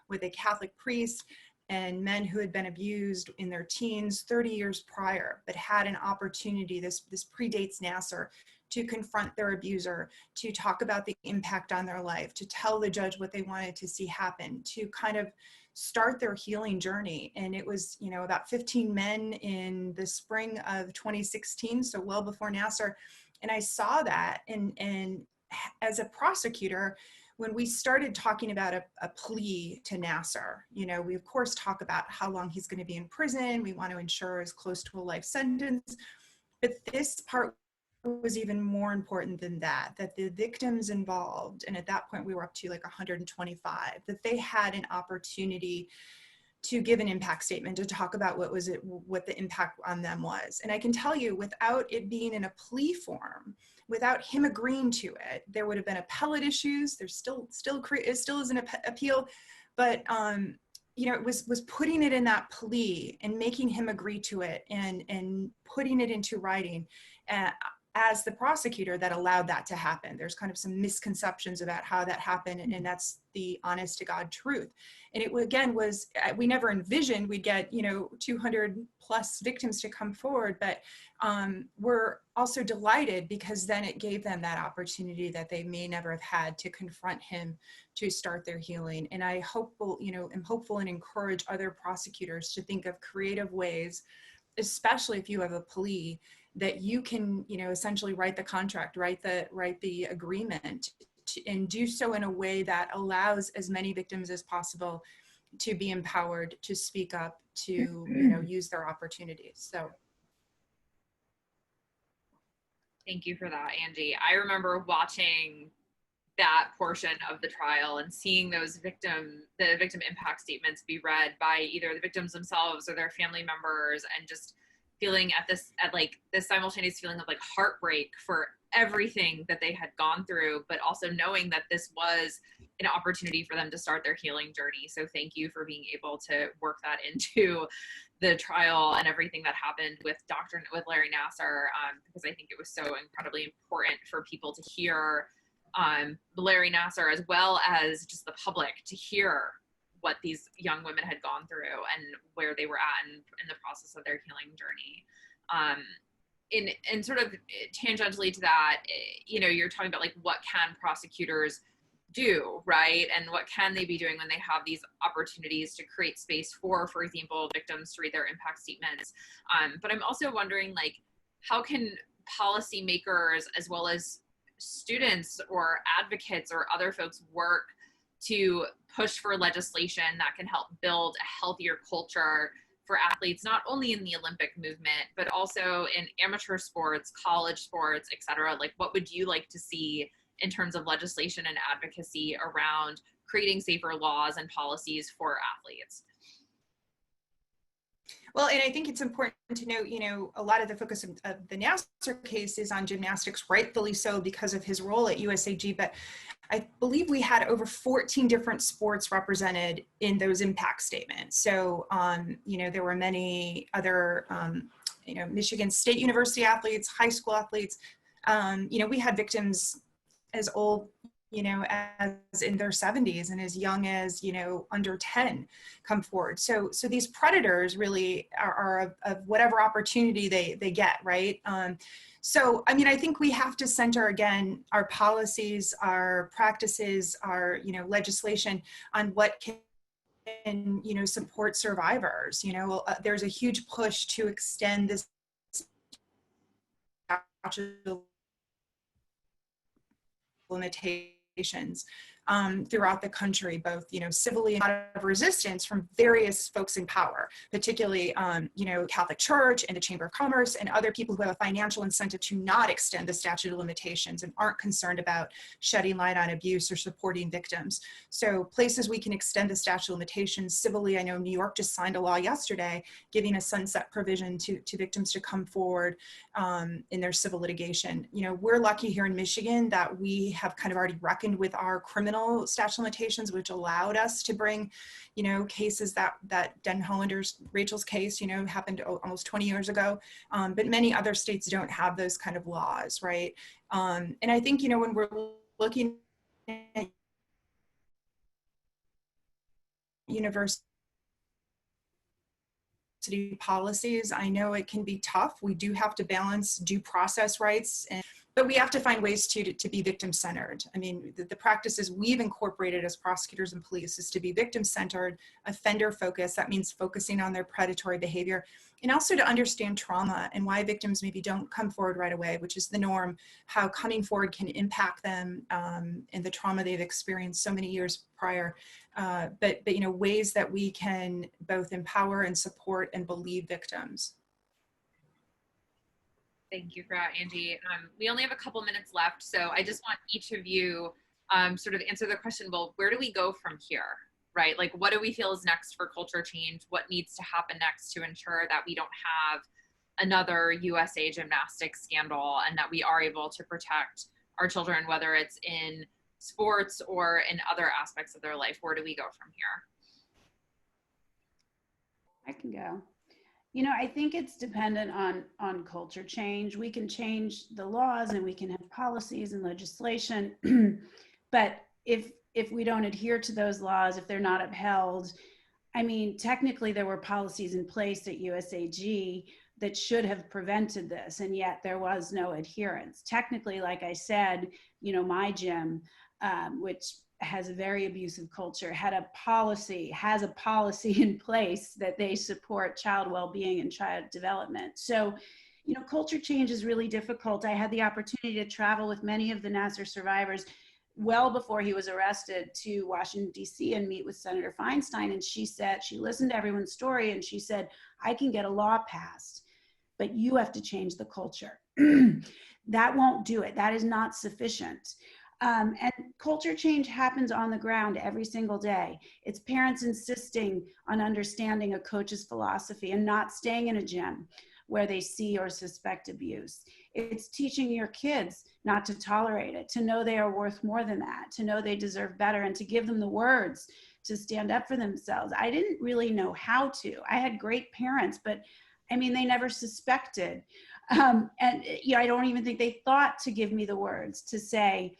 with a Catholic priest and men who had been abused in their teens 30 years prior, but had an opportunity, this predates Nasser, to confront their abuser, to talk about the impact on their life, to tell the judge what they wanted to see happen, to kind of start their healing journey. And it was, about 15 men in the spring of 2016, so well before Nasser. And I saw that, and as a prosecutor, when we started talking about a plea to Nasser, we of course talk about how long he's going to be in prison. We want to ensure as close to a life sentence. But this part was even more important than that the victims involved, and at that point we were up to like 125, that they had an opportunity to give an impact statement, to talk about what the impact on them was. And I can tell you, without it being in a plea form, without him agreeing to it, there would have been appellate issues. There still is an appeal, but it was putting it in that plea and making him agree to it and putting it into writing as the prosecutor that allowed that to happen. There's kind of some misconceptions about how that happened, and that's the honest to God truth. And it again was, we never envisioned we'd get 200 plus victims to come forward, but we're also delighted because then it gave them that opportunity that they may never have had to confront him, to start their healing. And I am hopeful and encourage other prosecutors to think of creative ways, especially if you have a plea, that you can, essentially write the contract, write the agreement, and do so in a way that allows as many victims as possible to be empowered, to speak up, to, use their opportunities. So. Thank you for that, Angie. I remember watching that portion of the trial and seeing the victim impact statements be read by either the victims themselves or their family members, and just feeling this simultaneous feeling of like heartbreak for everything that they had gone through, but also knowing that this was an opportunity for them to start their healing journey. So thank you for being able to work that into the trial and everything that happened with Larry Nasser, because I think it was so incredibly important for people to hear Larry Nasser, as well as just the public, to hear what these young women had gone through and where they were at in the process of their healing journey. And sort of tangentially to that, you're talking about like, what can prosecutors do, right? And what can they be doing when they have these opportunities to create space for example, victims to read their impact statements. But I'm also wondering, like, how can policymakers as well as students or advocates or other folks work to push for legislation that can help build a healthier culture for athletes, not only in the Olympic movement, but also in amateur sports, college sports, et cetera? Like, what would you like to see in terms of legislation and advocacy around creating safer laws and policies for athletes? Well, and I think it's important to note, a lot of the focus of the Nasser case is on gymnastics, rightfully so, because of his role at USAG. But I believe we had over 14 different sports represented in those impact statements. So, there were many other, Michigan State University athletes, high school athletes. We had victims as old, as in their 70s and as young as, under 10 come forward. So these predators really are of whatever opportunity they get, right? So, I think we have to center, again, our policies, our practices, our, legislation on what can, support survivors. There's a huge push to extend this statute of limitations throughout the country, both, civilly and out of resistance from various folks in power, particularly, Catholic Church and the Chamber of Commerce and other people who have a financial incentive to not extend the statute of limitations and aren't concerned about shedding light on abuse or supporting victims. So places we can extend the statute of limitations civilly. I know New York just signed a law yesterday giving a sunset provision to victims to come forward in their civil litigation. We're lucky here in Michigan that we have kind of already reckoned with our criminal statute of limitations, which allowed us to bring, cases that Den Hollander's, Rachel's case, happened almost 20 years ago. But many other states don't have those kind of laws, right? And I think, when we're looking at university policies, I know it can be tough. We do have to balance due process rights, but we have to find ways to be victim-centered. I mean, the practices we've incorporated as prosecutors and police is to be victim-centered, offender-focused. That means focusing on their predatory behavior, and also to understand trauma and why victims maybe don't come forward right away, which is the norm, how coming forward can impact them and the trauma they've experienced so many years prior. But ways that we can both empower and support and believe victims. Thank you for that, Angie. We only have a couple minutes left, so I just want each of you sort of answer the question, well, where do we go from here, right? Like, what do we feel is next for culture change? What needs to happen next to ensure that we don't have another USA Gymnastics scandal and that we are able to protect our children, whether it's in sports or in other aspects of their life? Where do we go from here? I can go. I think it's dependent on culture change. We can change the laws and we can have policies and legislation, but if we don't adhere to those laws, if they're not upheld, technically there were policies in place at USAG that should have prevented this, and yet there was no adherence. Technically, like I said, my gym, which has a very abusive culture, has a policy in place that they support child well-being and child development. So, culture change is really difficult. I had the opportunity to travel with many of the Nasser survivors well before he was arrested to Washington, D.C. and meet with Senator Feinstein. And she said, she listened to everyone's story and she said, I can get a law passed, but you have to change the culture. That won't do it. That is not sufficient. And culture change happens on the ground every single day. It's parents insisting on understanding a coach's philosophy and not staying in a gym where they see or suspect abuse. It's teaching your kids not to tolerate it, to know they are worth more than that, to know they deserve better, and to give them the words to stand up for themselves. I didn't really know how to. I had great parents, but they never suspected. I don't even think they thought to give me the words to say,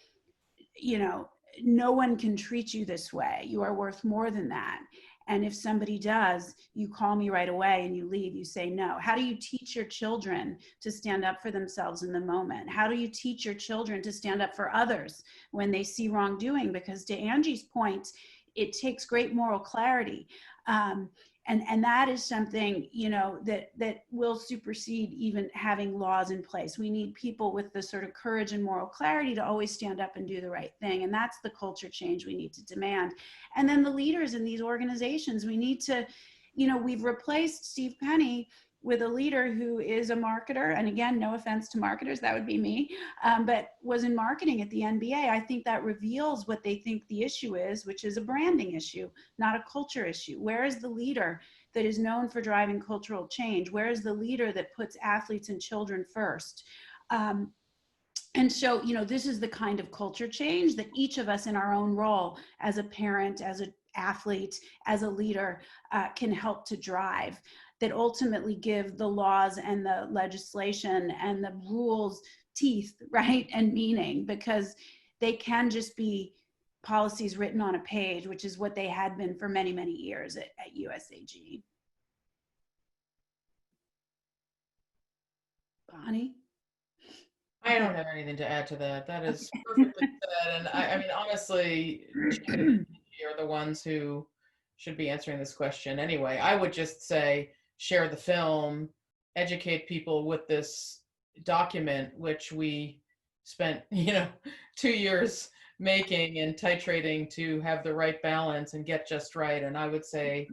no one can treat you this way. You are worth more than that. And if somebody does, you call me right away and you leave, you say no. How do you teach your children to stand up for themselves in the moment? How do you teach your children to stand up for others when they see wrongdoing? Because to Angie's point, it takes great moral clarity. And that is something, you know, that will supersede even having laws in place. We need people with the sort of courage and moral clarity to always stand up and do the right thing. And that's the culture change we need to demand. And then the leaders in these organizations, we need to, you know, we've replaced Steve Penny with a leader who is a marketer. And again, no offense to marketers, that would be me, but was in marketing at the NBA. I think that reveals what they think the issue is, which is a branding issue, not a culture issue. Where is the leader that is known for driving cultural change? Where is the leader that puts athletes and children first? And so, you know, this is the kind of culture change that each of us in our own role as a parent, as an athlete, as a leader, can help to drive, that ultimately give the laws and the legislation and the rules teeth, right, and meaning, because they can just be policies written on a page, which is what they had been for many, many years at USAG. Bonni? I don't have anything to add to that. That is perfectly said. And I mean, honestly, you're the ones who should be answering this question anyway. I would just say, share the film, educate people with this document, which we spent, you know, 2 years making and titrating to have the right balance and get just right. And I would say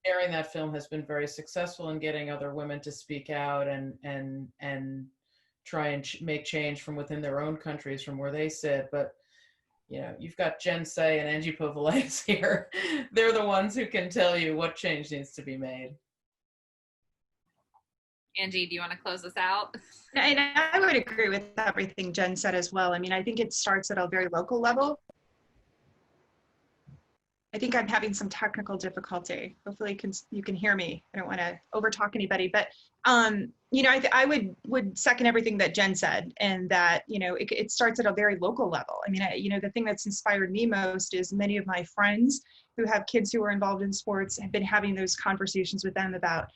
sharing that film has been very successful in getting other women to speak out and try and make change from within their own countries, from where they sit. But you know, you've got Jey Sey and Angie Povilaitis here. They're the ones who can tell you what change needs to be made. Angie, do you want to close us out? And I would agree with everything Jen said as well. I mean, I think it starts at a very local level. I think I'm having some technical difficulty. Hopefully you can hear me. I don't want to overtalk anybody, but you know, I would second everything that Jen said, and that, you know, it starts at a very local level. I mean, you know, the thing that's inspired me most is many of my friends who have kids who are involved in sports have been having those conversations with them about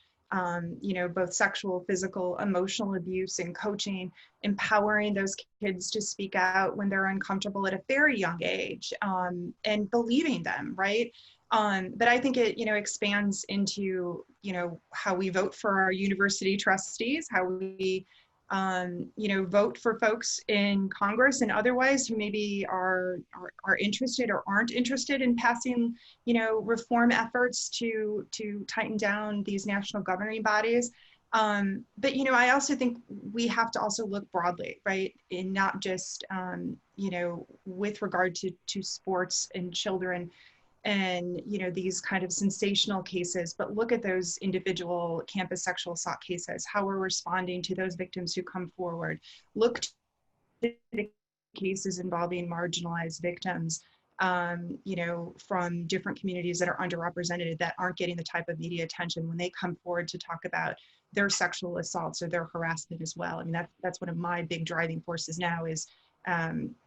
you know, both sexual, physical, emotional abuse and coaching, empowering those kids to speak out when they're uncomfortable at a very young age, and believing them, right? But I think it, you know, expands into, you know, how we vote for our university trustees, how we, you know, vote for folks in Congress and otherwise who maybe are interested or aren't interested in passing, you know, reform efforts to tighten down these national governing bodies. But, you know, I also think we have to also look broadly, right? And not just, you know, with regard to sports and children and, you know, these kind of sensational cases, but look at those individual campus sexual assault cases, how we're responding to those victims who come forward. Look to the cases involving marginalized victims, you know, from different communities that are underrepresented, that aren't getting the type of media attention when they come forward to talk about their sexual assaults or their harassment as well. I mean, that's one of my big driving forces now is,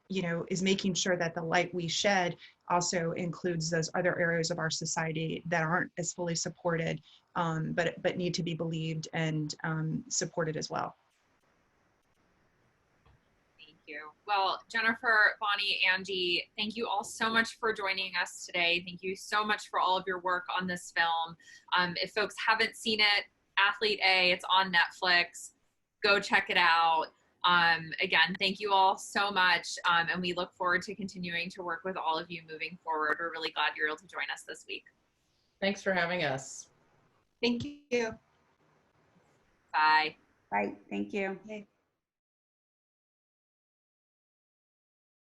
you know, is making sure that the light we shed also includes those other areas of our society that aren't as fully supported, but need to be believed and supported as well. Thank you. Well, Jennifere, Bonni, Angie, thank you all so much for joining us today. Thank you so much for all of your work on this film. If folks haven't seen it, Athlete A, it's on Netflix. Go check it out. Again, thank you all so much. And we look forward to continuing to work with all of you moving forward. We're really glad you're able to join us this week. Thanks for having us. Thank you. Bye. Bye. Thank you. Okay.